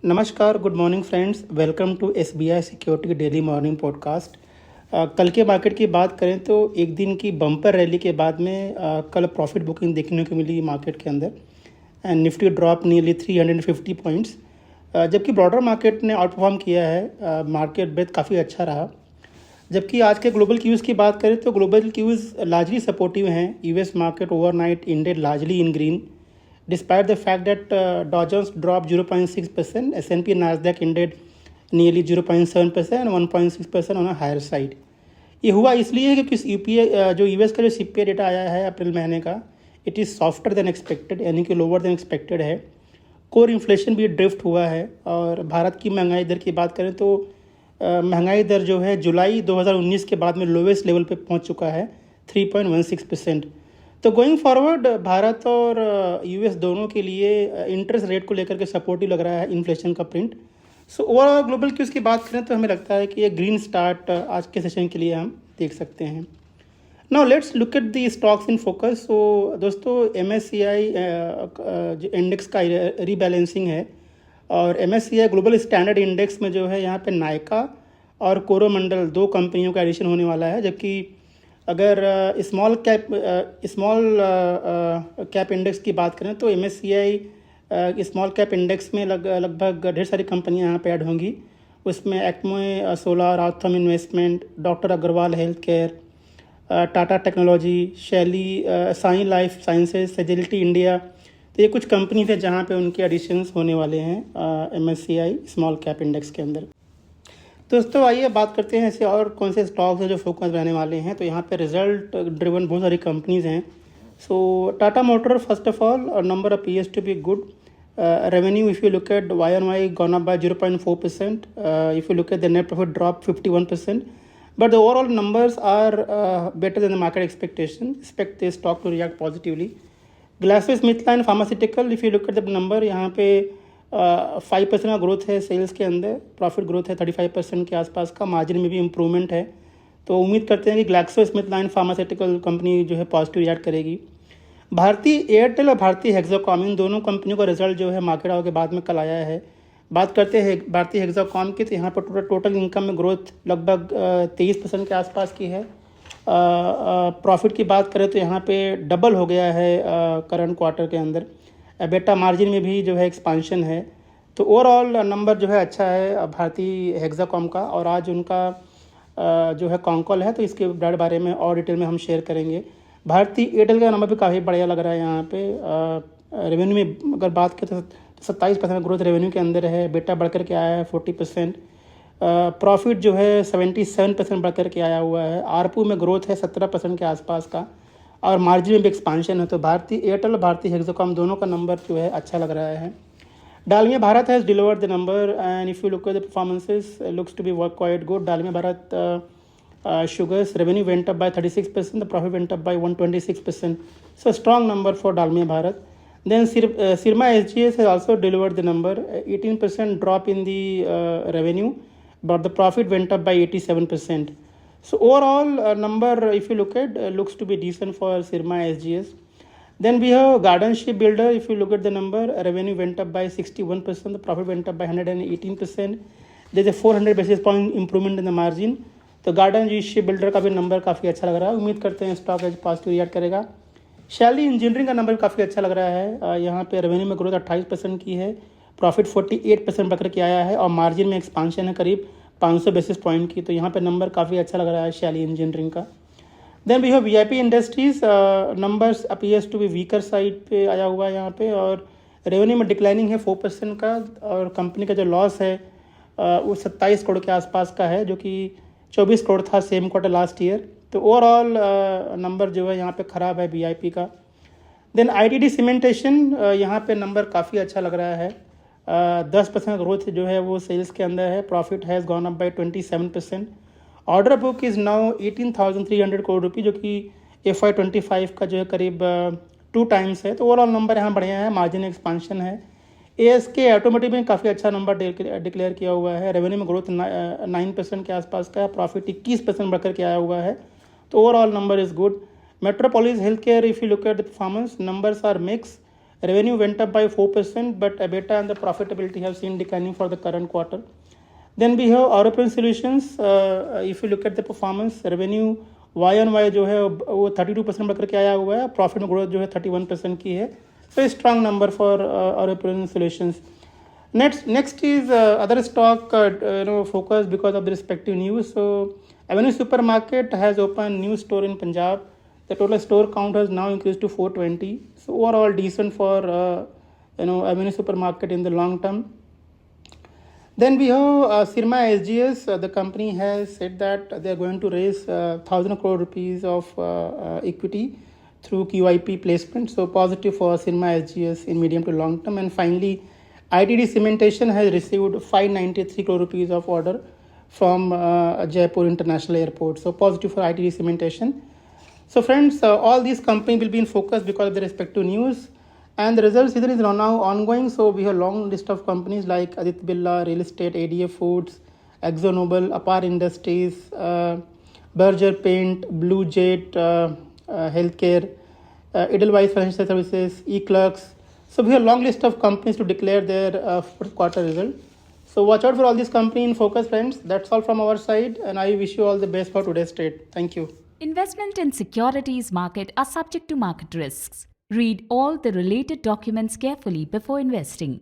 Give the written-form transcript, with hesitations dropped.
नमस्कार, good morning friends. Welcome to SBI security daily morning podcast. कल के market की बात करें तो एक दिन की बम्पर रैली के बाद में कल प्रॉफिट बुकिंग देखने को मिली मार्केट के अंदर and Nifty drop nearly 350 points. जबकि ब्रॉडर मार्केट ने आउट परफॉर्म किया है। मार्केट ब्रेथ काफ़ी अच्छा रहा। जबकि आज के ग्लोबल क्यूज़ की बात करें तो ग्लोबल क्यूज़ लार्जली सपोर्टिव हैं। US market overnight ended largely in green despite the fact that Dow Jones dropped 0.6%, S&P Nasdaq ended nearly 0.7% and 1.6% on a higher side। ये हुआ इसलिए क्योंकि यूपीए जो यूएस का जो सीपीआई डेटा आया है अप्रैल महीने का, it is softer then expected, यानी कि लोअर देन एक्सपेक्टेड है। कोर इन्फ्लेशन भी ड्रिफ्ट हुआ है। और भारत की महंगाई दर की बात करें तो महंगाई दर जो है जुलाई 2019 के बाद में लोवेस्ट लेवल पे पहुंच चुका है 3.16%। तो गोइंग फॉरवर्ड भारत और यूएस दोनों के लिए इंटरेस्ट रेट को लेकर के सपोर्टिव लग रहा है इन्फ्लेशन का print. So overall global queues की बात करें तो हमें लगता है कि ये ग्रीन स्टार्ट आज के सेशन के लिए हम देख सकते हैं। Now let's look at the stocks in focus. So दोस्तों, एमएससीआई इंडेक्स का रीबैलेंसिंग है और एमएससीआई ग्लोबल स्टैंडर्ड इंडेक्स में जो है यहाँ पे नायका और कोरोमंडल दो कंपनियों का एडिशन होने वाला है। जबकि अगर स्मॉल कैप इंडेक्स की बात करें तो एमएससीआई स्मॉल कैप इंडेक्स में लगभग ढेर सारी कंपनियां यहाँ पे ऐड होंगी। उसमें Acme solar, Authum investment, doctor Agarwal health care, Tata technology, Shaily, साइन लाइफ साइंसेज, सेजिलिटी इंडिया। तो ये कुछ कंपनी थे जहाँ पे उनके एडिशंस होने वाले हैं एमएससीआई स्मॉल कैप इंडेक्स के अंदर। दोस्तों आइए बात करते हैं ऐसे और कौन से स्टॉक्स हैं जो फोकस रहने वाले हैं। तो यहाँ पे रिजल्ट ड्रिवन बहुत सारी कंपनीज हैं। So Tata motor first of all number appears to be good. Revenue if you look at Y on Y gone up by 0.4%। If you look at the net profit drop 51%, but the overall numbers are better than the market expectation. Expect this stock to react positively. GlaxoSmithKline Pharmaceutical, if you look at the number, यहाँ पे 5% का growth है sales के अंदर, profit growth है 35% के आसपास का, मार्जिन में भी इम्प्रूवमेंट है। तो उम्मीद करते हैं कि ग्लैक्सोस्मिथक्लाइन फार्मास्यूटिकल कंपनी जो है पॉजिटिव रिएक्ट करेगी। भारतीय एयरटेल और भारतीय हेक्साकॉम, इन दोनों कंपनियों का रिजल्ट जो है मार्केट आवर के बाद में कल आया है। बात करते हैं भारतीय हेक्साकॉम की, तो यहाँ पर टोटल इनकम में ग्रोथ लगभग 23% के आसपास की है। प्रॉफिट की बात करें तो यहाँ पे डबल हो गया है करंट क्वार्टर के अंदर। बेटा मार्जिन में भी जो है एक्सपांशन है। तो ओवरऑल नंबर जो है अच्छा है भारतीय हेक्साकॉम का। और आज उनका जो है कॉन्कॉल है, तो इसके बारे में और डिटेल में हम शेयर करेंगे। भारतीय एयरटेल का नंबर भी काफ़ी बढ़िया लग रहा है यहाँ पे। रेवेन्यू में अगर बात करें तो 27% ग्रोथ रेवेन्यू के अंदर है। बेटा बढ़कर के आया है 40%। प्रॉफिट जो है 77% बढ़कर के आया हुआ है। आरपू में ग्रोथ है 17% के आसपास का, और मार्जिन में भी एक्सपांशन है। तो भारतीय एयरटेल और भारतीय हेक्साकॉम दोनों का नंबर जो है अच्छा लग रहा है। Dalmia Bharat has delivered the number and if you look at the performances looks to be work quite good. Dalmia Bharat sugars revenue went up by 36%, the profit went up by 126%. So a strong number for Dalmia Bharat. Then Sirma SGS has also delivered the number, 18% drop in the revenue, but the profit went up by 87%. So overall number, if you look at, looks to be decent for Sirma SGS. Then we have Garden Shipbuilder. If you look at the number, revenue went up by 61%, the profit went up by 118%. There's a 400 basis point improvement in the margin. तो garden जी ship builder का भी number काफ़ी अच्छा लग रहा है। उम्मीद करते हैं स्टॉक एज पॉजिटिव रिएक्ट करेगा। शैली इंजीनियरिंग का नंबर काफ़ी अच्छा लग रहा है। यहाँ पे रेवेन्यू में ग्रोथ 28% की है, प्रॉफिट 48% बढ़कर के आया है, और मार्जिन में एक्सपांशन है करीब 500 बेसिस पॉइंट की। तो यहाँ पे नंबर काफ़ी अच्छा लग रहा है शैली इंजीनियरिंग का। Then we have VIP industries, numbers appears to be weaker side पे आया हुआ है यहाँ पे, और रेवेन्यू में डिक्लाइनिंग है 4% का, और कंपनी का जो लॉस है वो 27 करोड़ के आसपास का है, जो कि 24 करोड़ था सेम क्वार्टर लास्ट ईयर। तो ओवरऑल नंबर जो है यहाँ पे ख़राब है वीआईपी का। देन आईटीडी सीमेंटेशन, यहाँ पे नंबर काफ़ी अच्छा लग रहा है। 10% ग्रोथ जो है वो सेल्स के अंदर है। Profit has gone up bye 27%। Order book is now 18,300 crore रुपये, जो कि FY25 का जो है करीब 2 टाइम्स है। तो ओवरऑल नंबर यहाँ बढ़िया है, मार्जिन एक्सपांशन है। ASK ऑटोमोटिव में काफ़ी अच्छा नंबर डिक्लेयर किया हुआ है। रेवेन्यू में ग्रोथ 9% के आसपास का है, प्रॉफिट 21% बढ़कर के आया हुआ है। तो overall number is good. Metropolis healthcare, if you look at the performance, numbers are mix. Revenue went up by 4%, but EBITDA and the profitability have seen declining for the current quarter. Then we have European Solutions. If you look at the performance, revenue Y on Y जो है वो 32% बढ़ करके आया हुआ है, profit में growth जो है 31% की है. So a strong number for European Solutions. Next is other stock focus because of the respective news. So Avenue Supermarket has opened new store in Punjab. The total store count has now increased to 420. So overall decent for Avenue Supermarket in the long term. Then we have Syrma SGS. The company has said that they are going to raise 1,000 crore rupees of equity through QIP placement. So positive for Syrma SGS in medium to long term. And finally, ITD Cementation has received 593 crore rupees of order from Jaipur International Airport. So positive for ITD Cementation. So friends, all these companies will be in focus because of the respective news. And the result season is now ongoing. So we have a long list of companies like Aditya Birla, Real Estate, ADF Foods, AkzoNobel, Apar Industries, Berger Paint, Blue Jet, Healthcare, Edelweiss Financial Services, eClerx. So we have a long list of companies to declare their fourth quarter result. So watch out for all these companies in focus, friends. That's all from our side, and I wish you all the best for today's trade. Thank you. Investment in securities market are subject to market risks. Read all the related documents carefully before investing.